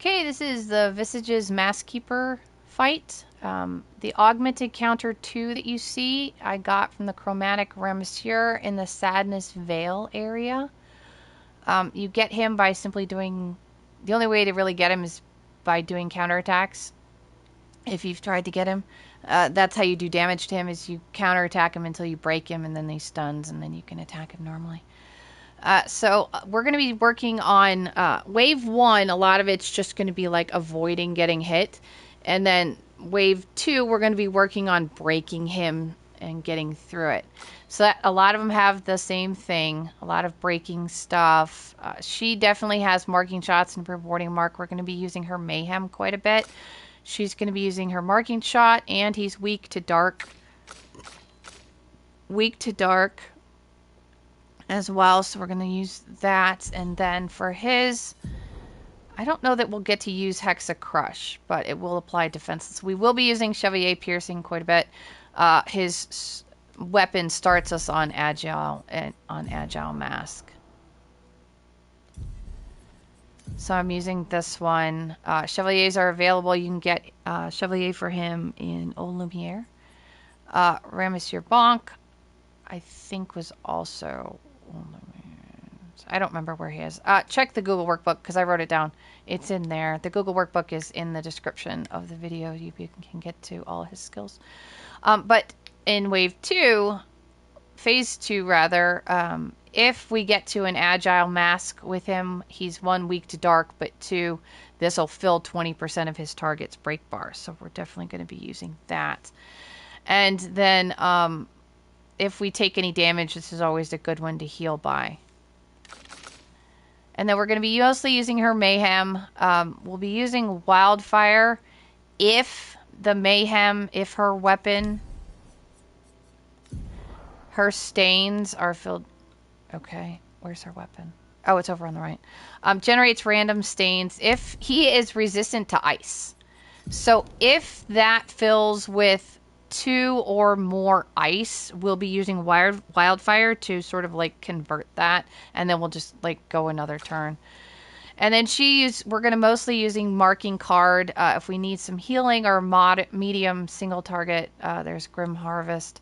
Okay, this is the Visages Mask Keeper fight. The augmented counter 2 that you see, I got from the Chromatic Obscur in the Sadness Veil area. You get him by simply doing... The only way to really get him is by doing counterattacks. If you've tried to get him, that's how you do damage to him, is you counterattack him until you break him, and then he stuns, and then you can attack him normally. So we're going to be working on wave 1. A lot of it's just going to be like avoiding getting hit. And then wave 2, we're going to be working on breaking him and getting through it. So that, a lot of them have the same thing. A lot of breaking stuff. She definitely has marking shots and rewarding mark. We're going to be using her mayhem quite a bit. She's going to be using her marking shot, and he's weak to dark. Weak to dark as well, so we're going to use that. And then for his, I don't know that we'll get to use Hexa Crush, but it will apply defenseless. We will be using Chevalier Piercing quite a bit. His weapon starts us on Agile and on Agile Mask. So I'm using this one. Chevaliers are available. You can get Chevalier for him in Eau Lumiere. Ramessier Bonk, I think, was also... I don't remember where he is. Check the Google Workbook, because I wrote it down. It's in there. The Google Workbook is in the description of the video. You can get to all his skills. But in Wave 2, Phase 2 rather, if we get to an Agile Mask with him, he's 1, weak to dark, but 2, this will fill 20% of his target's break bar. So we're definitely going to be using that. And then if we take any damage, this is always a good one to heal by. And then we're going to be mostly using her Mayhem. We'll be using Wildfire if the Mayhem, if her weapon, her stains are filled. Okay, where's her weapon? Oh, it's over on the right. Generates random stains if he is resistant to ice. So if that fills with 2 or more ice, we'll be using Wildfire to sort of like convert that, and then we'll just like go another turn. And then we're going to mostly using Marking Card if we need some healing or medium single target. There's Grim Harvest.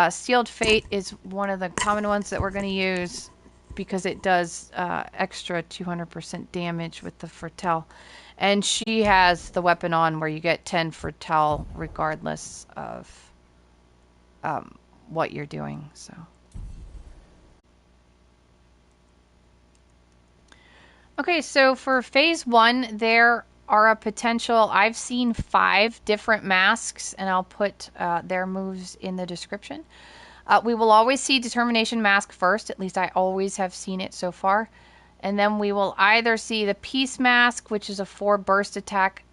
Sealed Fate is one of the common ones that we're going to use because it does extra 200% damage with the Fertel. And she has the weapon on where you get 10 Fertel regardless of what you're doing. So, okay, so for Phase 1, there are a potential... I've seen 5 different masks, and I'll put their moves in the description. We will always see Determination Mask first. At least I always have seen it so far. And then we will either see the Peace Mask, which is a 4 burst attack,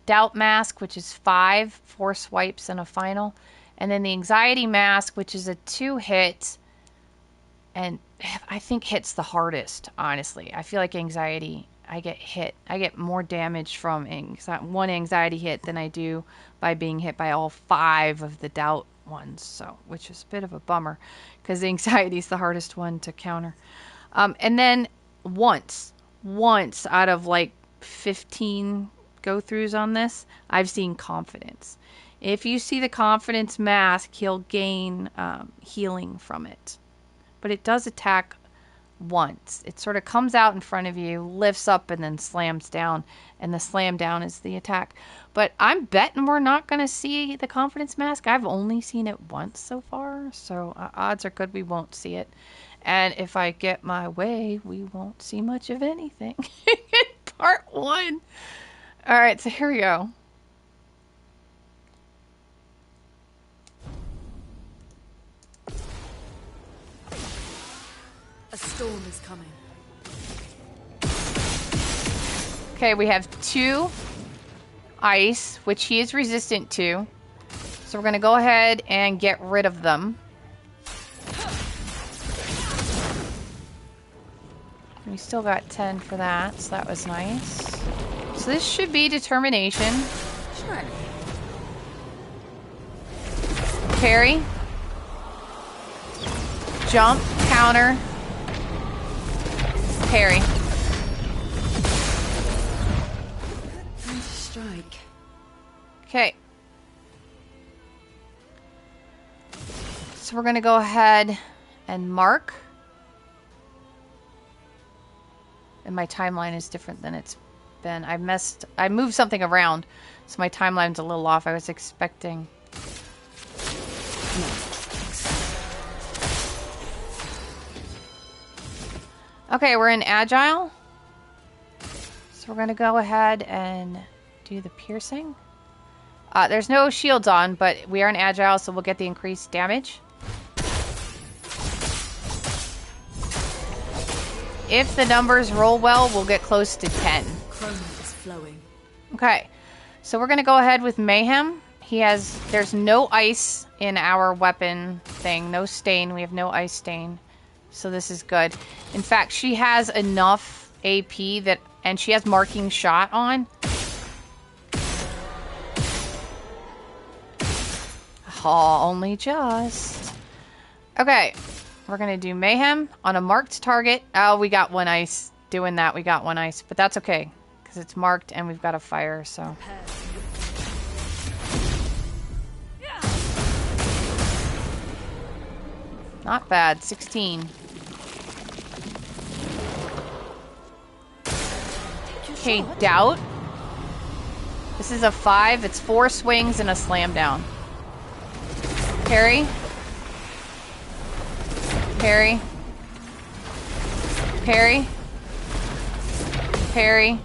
Doubt Mask, which is 5, 4 swipes and a final, and then the Anxiety Mask, which is a 2 hit, and I think hits the hardest, honestly. I feel like Anxiety, I get hit. I get more damage from one Anxiety hit than I do by being hit by all 5 of the Doubt ones, so which is a bit of a bummer, because the Anxiety is the hardest one to counter. And then once out of like 15 go-throughs on this, I've seen Confidence. If you see the Confidence Mask, he'll gain healing from it. But it does attack once. It sort of comes out in front of you, lifts up, and then slams down. And the slam down is the attack. But I'm betting we're not going to see the Confidence Mask. I've only seen it once so far. So odds are good we won't see it. And if I get my way, we won't see much of anything in part 1. All right, so here we go. A storm is coming. Okay, we have 2 ice, which he is resistant to. So we're going to go ahead and get rid of them. We still got 10 for that, so that was nice. So this should be Determination. Sure. Parry. Jump. Counter. Parry. strike. Okay. So we're going to go ahead and mark. And my timeline is different than it's been. I moved something around, so my timeline's a little off. I was expecting. Okay, we're in Agile. So we're going to go ahead and do the piercing. There's no shields on, but we are in Agile, so we'll get the increased damage. If the numbers roll well, we'll get close to 10. Chroma is flowing. Okay, so we're going to go ahead with Mayhem. There's no ice in our weapon thing, no stain. We have no ice stain, so this is good. In fact, she has enough AP and she has marking shot on. Oh, only just. Okay, we're going to do Mayhem on a marked target. Oh, we got one ice. Doing that, we got one ice, but that's okay because it's marked and we've got a fire, so. Not bad. 16. Okay, doubt. This is a 5. It's 4 swings and a slam down. Parry. Parry. Parry. Parry.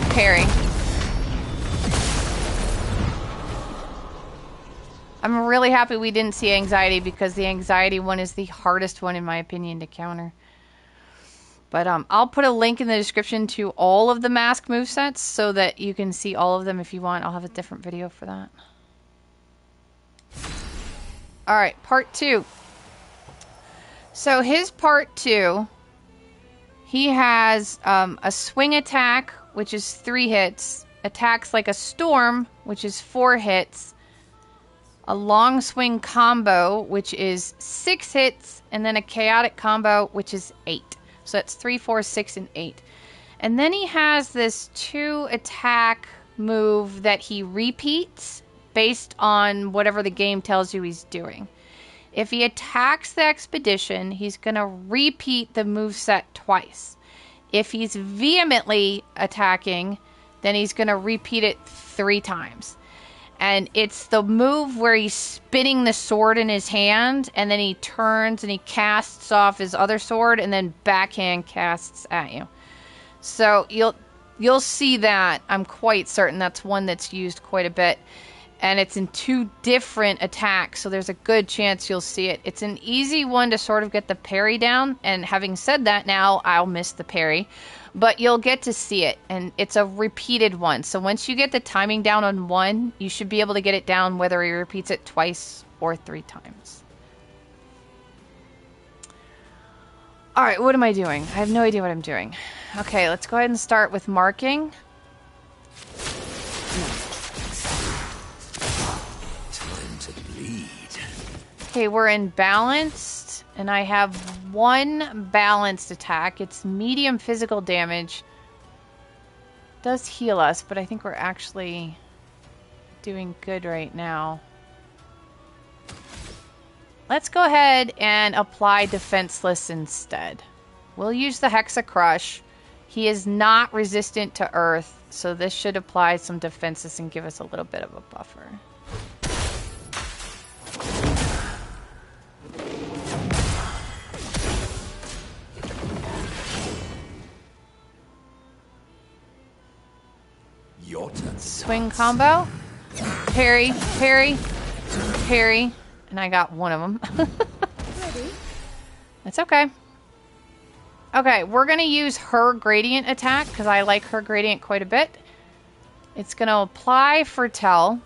Parry. I'm really happy we didn't see anxiety because the anxiety one is the hardest one in my opinion to counter. But I'll put a link in the description to all of the mask movesets so that you can see all of them if you want. I'll have a different video for that. Alright, part 2. So his part 2, he has a swing attack, which is 3 hits, attacks like a storm, which is 4 hits, a long swing combo, which is 6 hits, and then a chaotic combo, which is 8. So that's 3, 4, 6, and 8. And then he has this 2 attack move that he repeats based on whatever the game tells you he's doing. If he attacks the expedition, he's going to repeat the moveset twice. If he's vehemently attacking, then he's going to repeat it 3 times. And it's the move where he's spinning the sword in his hand, and then he turns and he casts off his other sword, and then backhand casts at you. So you'll see that. I'm quite certain that's one that's used quite a bit. And it's in 2 different attacks, so there's a good chance you'll see it. It's an easy one to sort of get the parry down, and having said that now, I'll miss the parry. But you'll get to see it, and it's a repeated one. So once you get the timing down on one, you should be able to get it down whether he repeats it twice or 3 times. Alright, what am I doing? I have no idea what I'm doing. Okay, let's go ahead and start with marking. Okay, we're in balanced, and I have 1 balanced attack. It's medium physical damage. Does heal us, but I think we're actually doing good right now. Let's go ahead and apply defenseless instead. We'll use the Hexa Crush. He is not resistant to earth, so this should apply some defenses and give us a little bit of a buffer. Your turn. Swing combo. Parry, parry, parry. And I got one of them. Ready? It's okay. Okay, we're going to use her gradient attack because I like her gradient quite a bit. It's going to apply Foretell.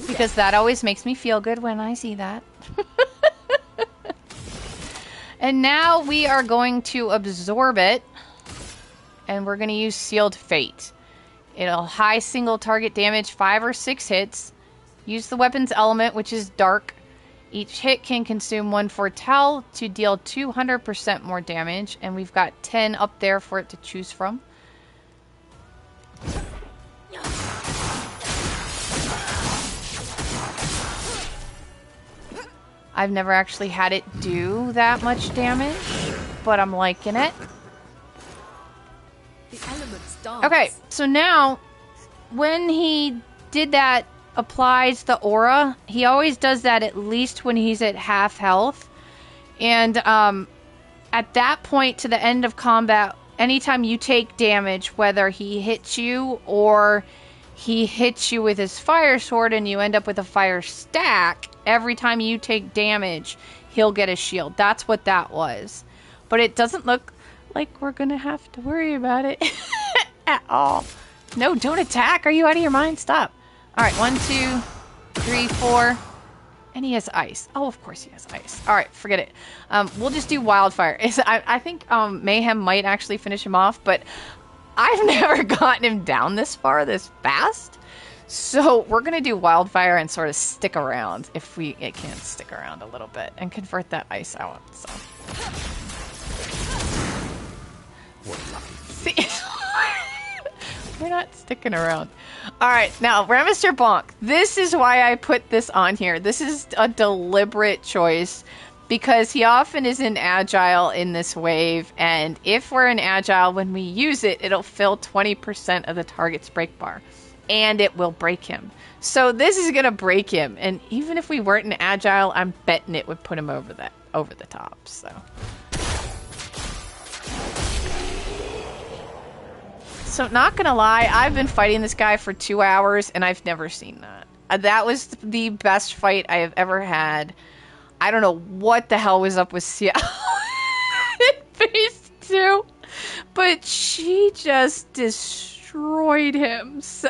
Because that always makes me feel good when I see that. And now we are going to absorb it. And we're going to use Sealed Fate. It'll high single target damage 5 or 6 hits. Use the weapon's element, which is dark. Each hit can consume 1 foretell to deal 200% more damage, and we've got 10 up there for it to choose from. I've never actually had it do that much damage, but I'm liking it. The elements dance. Okay, so now when he did that, applies the aura, he always does that at least when he's at half health. And at that point to the end of combat, anytime you take damage, whether he hits you or he hits you with his fire sword and you end up with a fire stack, every time you take damage, he'll get a shield. That's what that was. But it doesn't look like we're gonna have to worry about it at all. No, don't attack. Are you out of your mind? Stop. All right, 1, 2, 3, 4. And he has ice. Oh, of course he has ice. All right, forget it. We'll just do wildfire. I think Mayhem might actually finish him off, but I've never gotten him down this far, this fast. So we're going to do wildfire and sort of stick around if it can stick around a little bit and convert that ice out. So. See? We're not sticking around. All right, now, Remister Bonk. This is why I put this on here. This is a deliberate choice because he often isn't agile in this wave, and if we're in agile, when we use it, it'll fill 20% of the target's break bar, and it will break him. So this is going to break him, and even if we weren't in agile, I'm betting it would put him over the top, so... So, not gonna lie, I've been fighting this guy for 2 hours, and I've never seen that. That was the best fight I have ever had. I don't know what the hell was up with Sciel in phase 2, but she just destroyed him. So,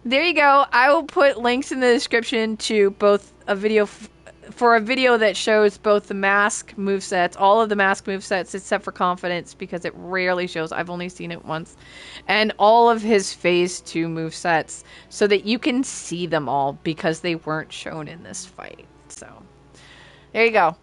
there you go. I will put links in the description to both a video... for a video that shows both the mask movesets, all of the mask movesets except for Confidence because it rarely shows. I've only seen it once. And all of his phase 2 movesets so that you can see them all because they weren't shown in this fight. So, there you go.